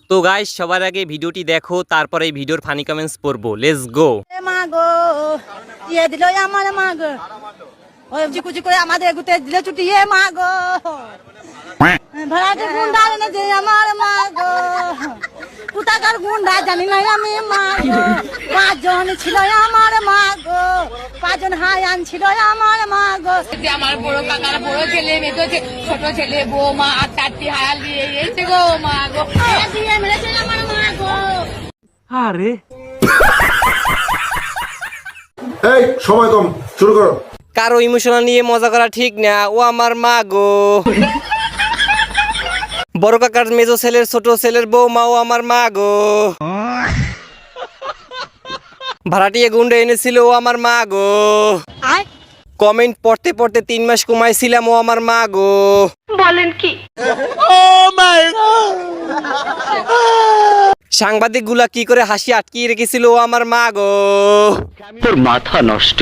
তো গাইস সবার আগে ভিডিওটি দেখো, তারপরে এই ভিডিওর ফানি কমেন্টস পড়বো। Let's go. মা গো দিয়ে দিল আমার মা গো, ওই চিকুচি করে আমাদের গুতে দিল চুটিয়ে মা গো, ভাড়াটে গুন্ডা এনে যে আমার মা গো, কোথাকার গুন্ডা জানি না আমি মা গো, 5 জন ছিল আমার মা গো, 5 জন হায়ান ছিল আমার মা গো। আমার বড় কাকার বড় ছেলে মেয়ে ছোট ছেলে বৌমা আর 4টি হায়াল দিয়ে এসে গো মা গো, দিয়ে মেরেছে আমার মা গো। আরে এই সময় কম, শুরু করো। কারো ইমোশনাল নিয়ে মজা করা ঠিক না। ও আমার মা গো। বড় কাকার মেজো ছেলের ছোট ছেলের বৌমা, ও আমার মা গো। ভাড়াটিয়া গুন্ডা এনেছিল, ও আমার মা গো। কমেন্ট পড়তে পড়তে 3 মাস কমাইছিলাম, ও আমার মা গো। বলেন কি? সাংবাদিক গুলা কি করে হাসি আটকিয়ে রেখেছিল, ও আমার মা গো। তোর মাথা নষ্ট।